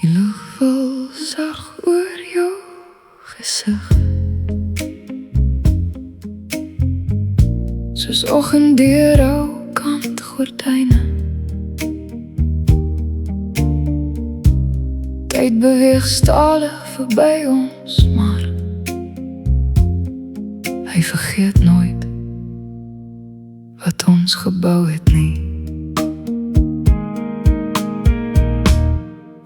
Die lug val sag oor jou gesig, soos oggend deur ou kant gordyne. Tyd beweeg stadig verby ons, maar hy vergeet nooit wat ons gebou het nie.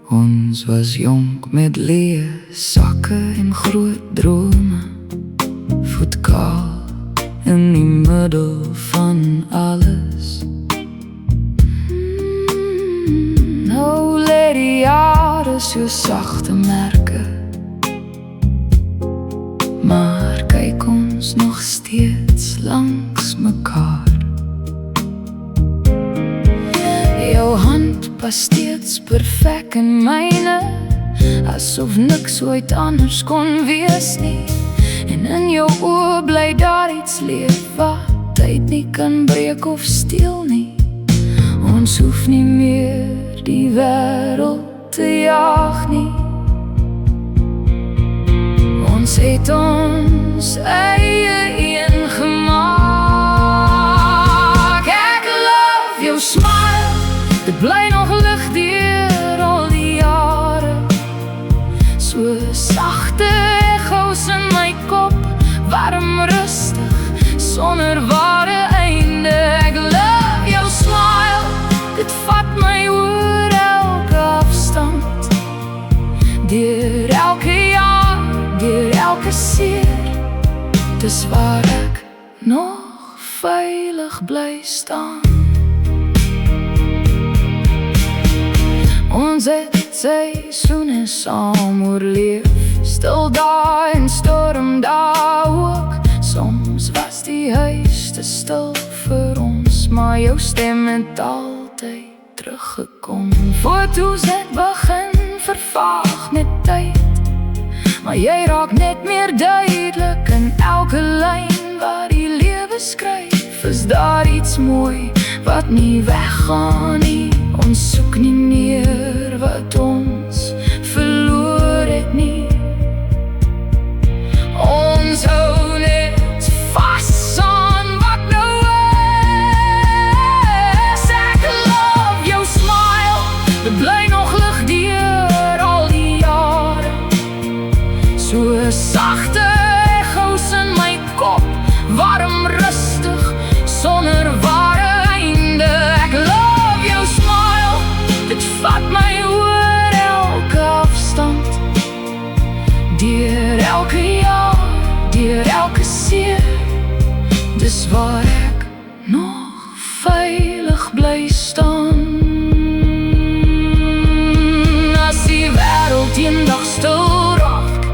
Ons was jonk met leë sakke en groot drome, voetkaal in die middel van alles. Nou lê die jare so sagte merke, maar kyk ons nog steeds langs mekaar. Jou hand pas steeds perfek in myne, asof niks ooit anders kon wees nie. En in jou oë bly daar iets leef wat tyd nie kan breek of steel nie. Ons hoef nie meer die wêreld te jaag nie. Ons het ons eie een gemaak. Ek love jou smile, dit bly nog lig deur al die jare. So sagte echo's in my kop, warm rustig, sonder ware einde. Ek love jou smile, dit vat my oor elke afstand, deur elke jaar, deur elke seer. Dis waar ek nog veilig bly staan. Ons het seisoene saam oorleef, stil daar en storm daar ook. Soms was die huis te stil vir ons, maar jou stem het altyd teruggekom. Foto's het begin vervaag met tyd, maar jy raak net meer duidelik in elke lyn waar die lewe skryf. Is daar iets mooi wat nie weggaan nie? Ons soek nie meer wat ons verloor het nie. Ons hou net vas aan wat nou is. Ek love jou smile, dit bly nog lig deur al die jare. So sagte echo's in my kop, warm rustig, sonder ware einde. Ek love jou smile, dit vat my oor elke afstand, deur elke jaar, deur elke seer. Dis waar ek nog veilig bly staan. As die wêreld eendag stil raak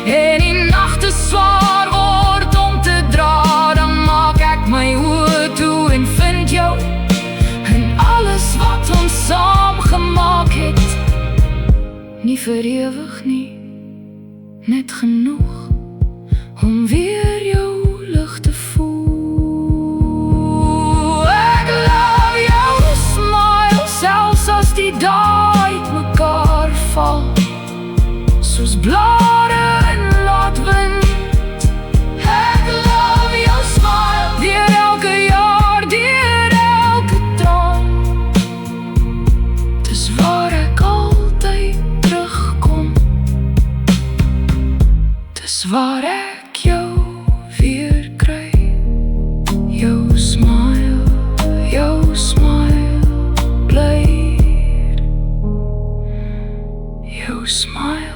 en die nagte swaar word om te dra, dan maak ek my oë toe en vind jou en alles wat ons saam gemaak het. Nie vir ewig nie, net genoeg om weer jou lig te voel. Ek love jou smile, selfs as die dae uit mekaar val, soos blare in laat wind. Ek love jou smile, deur elke jaar, deur elke traan. Dis waar ek altyd terugkom, dis waar ek jou weer kry. Jou smile bly. Jou smile.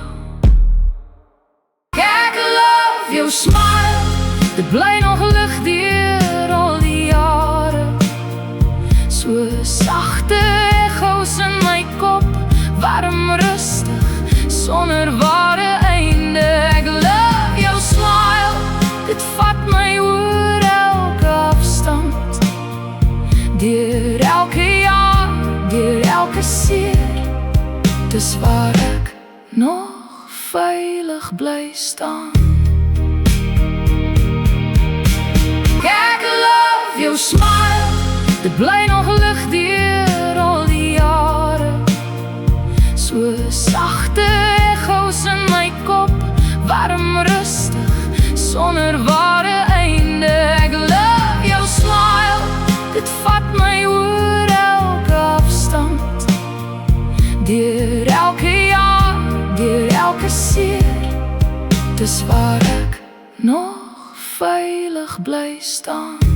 Ek love jou smile, dit bly nog lig deur al die jare. So sagte echo's in my kop, warm rustig, sonder ware einde. Ek love jou smile, dit vat my oor elke afstand, deur elke jaar, deur elke seer. Dis waar ek nog veilig bly staan. Ek love jou smile, dit bly nog lig deur al die jare. So sacht sonder ware einde. Ek love jou smile, dit vat my oor elke afstand. Deur elke jaar, deur elke seer, dis waar ek nog veilig bly staan.